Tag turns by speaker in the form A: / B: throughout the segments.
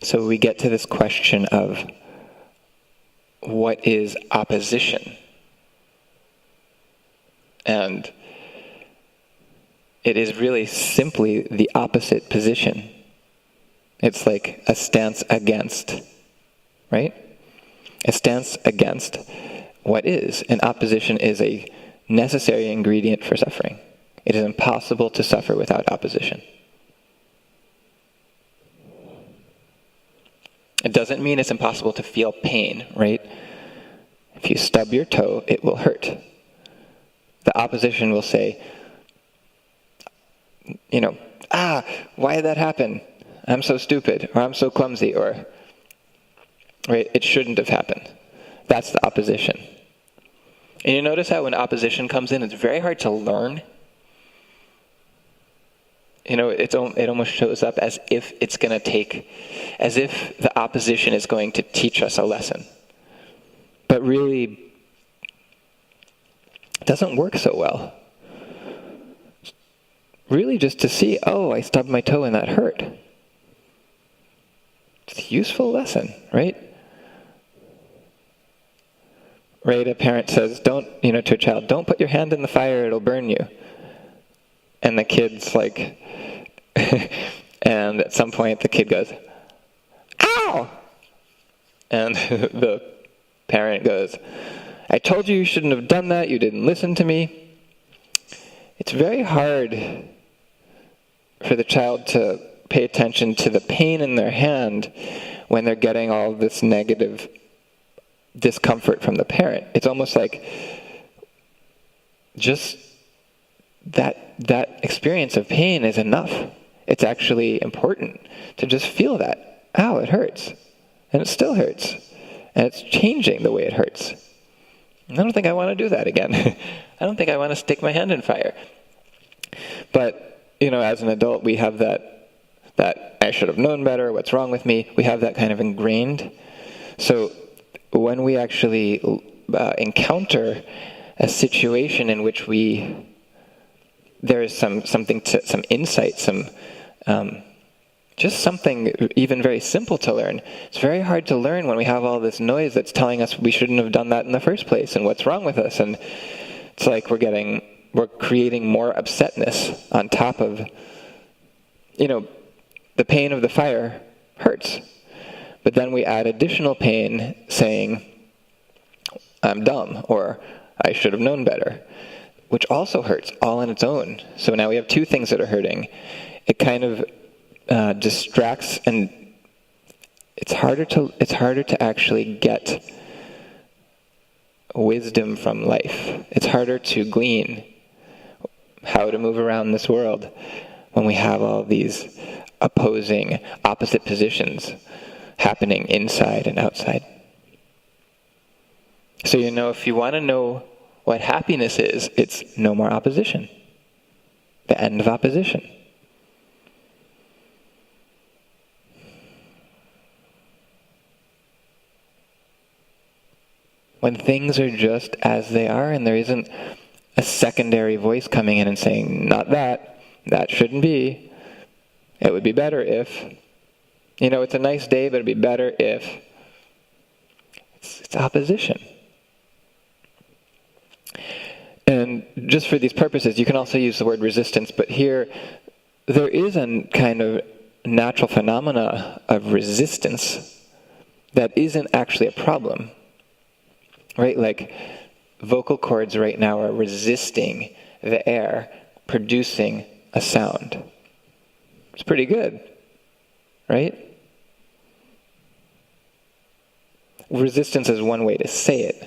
A: So we get to this question of what is opposition? And it is really simply the opposite position. It's like a stance against, right? A stance against what is. And opposition is a necessary ingredient for suffering. It is impossible to suffer without opposition. It doesn't mean it's impossible to feel pain, right? If you stub your toe, it will hurt. The opposition will say, why did that happen? I'm so stupid, or I'm so clumsy, or, right, it shouldn't have happened. That's the opposition. And you notice how when opposition comes in, it's very hard to learn. It almost shows up as if as if the opposition is going to teach us a lesson. But really, it doesn't work so well. Really just to see, I stubbed my toe and that hurt. It's a useful lesson, right? Right, a parent says, to a child, don't put your hand in the fire, it'll burn you. And the kid's like, and at some point the kid goes, ow! And the parent goes, I told you shouldn't have done that, you didn't listen to me. It's very hard for the child to pay attention to the pain in their hand when they're getting all this negative discomfort from the parent. It's almost like just that experience of pain is enough. It's actually important to just feel that. Ow, it hurts. And it still hurts. And it's changing the way it hurts. I don't think I want to do that again. I don't think I want to stick my hand in fire. But, as an adult, we have that I should have known better, what's wrong with me? We have that kind of ingrained. So when we actually encounter a situation in which there is some insight, just something even very simple to learn. It's very hard to learn when we have all this noise that's telling us we shouldn't have done that in the first place and what's wrong with us. And it's like we're creating more upsetness on top of, the pain of the fire hurts. But then we add additional pain saying, I'm dumb, or I should have known better, which also hurts all on its own. So now we have two things that are hurting. It kind of distracts, and it's harder to actually get wisdom from life. It's harder to glean how to move around this world when we have all these opposite positions happening inside and outside. So if you want to know what happiness is, it's no more opposition. The end of opposition. When things are just as they are and there isn't a secondary voice coming in and saying, not that shouldn't be, it would be better if, it's a nice day, but it'd be better if, it's opposition. And just for these purposes, you can also use the word resistance, but here, there is a kind of natural phenomena of resistance that isn't actually a problem. Right? Like vocal cords right now are resisting the air, producing a sound. It's pretty good, right? Resistance is one way to say it.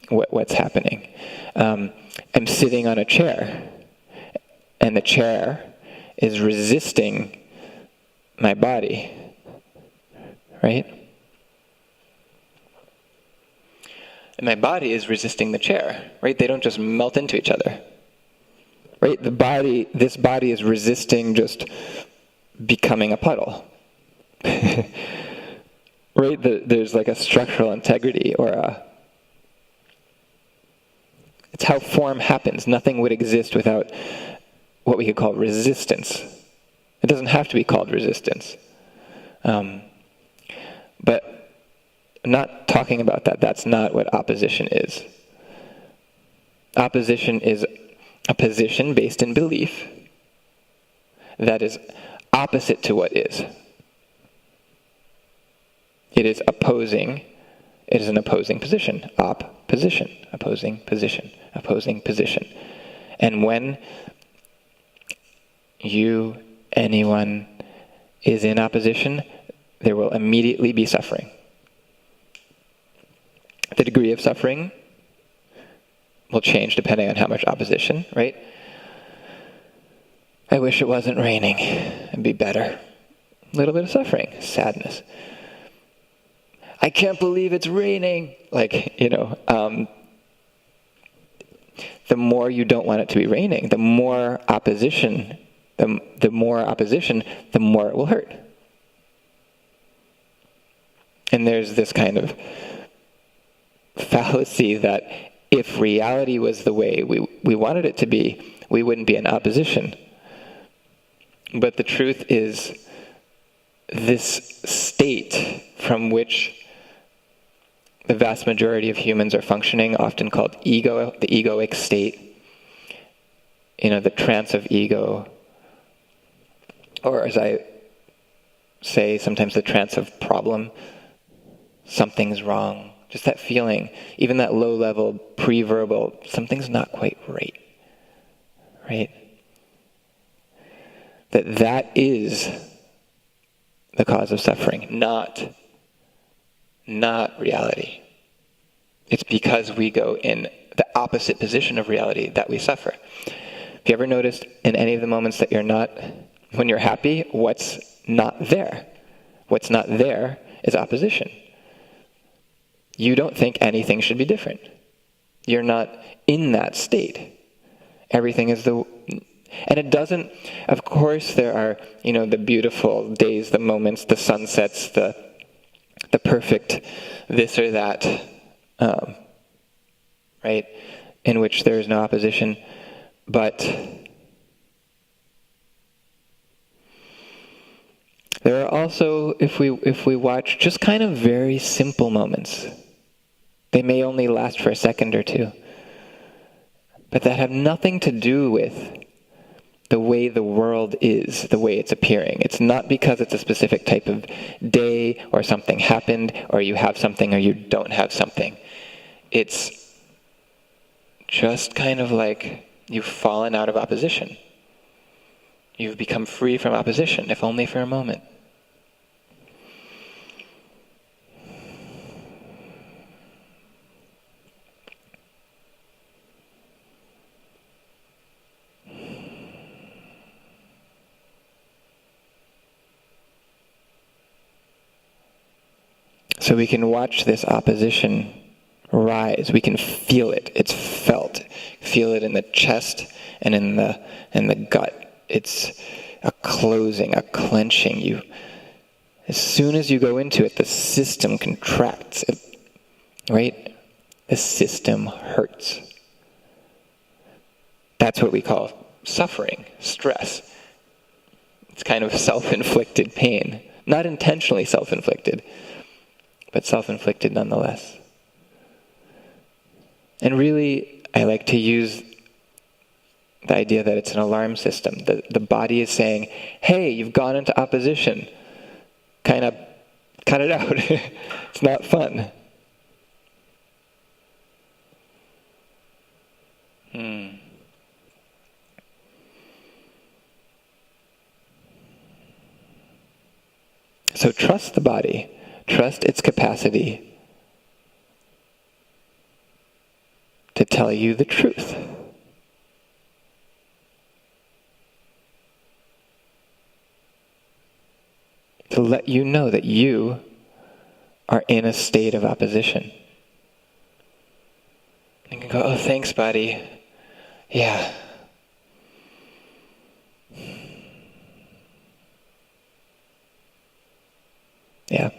A: What's happening? I'm sitting on a chair, and the chair is resisting my body. Right? And my body is resisting the chair, right? They don't just melt into each other. Right? This body is resisting just becoming a puddle. Right? There's like a structural integrity it's how form happens. Nothing would exist without what we could call resistance. It doesn't have to be called resistance. But I'm not talking about that. That's not what opposition is. Opposition is a position based in belief that is opposite to what is. It is opposing. It is an opposing position. Opposition. Opposing position. Opposing position. And when anyone is in opposition, there will immediately be suffering. The degree of suffering will change depending on how much opposition, right? I wish it wasn't raining. It'd be better. A little bit of suffering, sadness. I can't believe it's raining. The more you don't want it to be raining, the more opposition, the more it will hurt. And there's this kind of fallacy that if reality was the way we wanted it to be, we wouldn't be in opposition. But the truth is, this state from which the vast majority of humans are functioning, often called the egoic state, the trance of ego, or as I say, sometimes the trance of problem, something's wrong, just that feeling, even that low-level pre-verbal, something's not quite right, right? That is the cause of suffering, not reality. It's because we go in the opposite position of reality that we suffer. Have you ever noticed in any of the moments that when you're happy, what's not there? What's not there is opposition. You don't think anything should be different. You're not in that state. Everything is and it doesn't, of course there are, the beautiful days, the moments, the sunsets, the perfect this or that, right, in which there is no opposition. But there are also, if we watch, just kind of very simple moments. They may only last for a second or two, but that have nothing to do with the way the world is, the way it's appearing. It's not because it's a specific type of day or something happened or you have something or you don't have something. It's just kind of like you've fallen out of opposition. You've become free from opposition, if only for a moment. So we can watch this opposition rise. We can feel it. It's felt. Feel it in the chest and in the gut. It's a closing, a clenching. As soon as you go into it, the system contracts. Right? The system hurts. That's what we call suffering, stress. It's kind of self-inflicted pain. Not intentionally self-inflicted, but self-inflicted nonetheless. And really, I like to use the idea that it's an alarm system. The body is saying, hey, you've gone into opposition. Kind of cut it out. It's not fun. So trust the body. Trust its capacity to tell you the truth. To let you know that you are in a state of opposition. You can go, oh, thanks, buddy. Yeah. Yeah.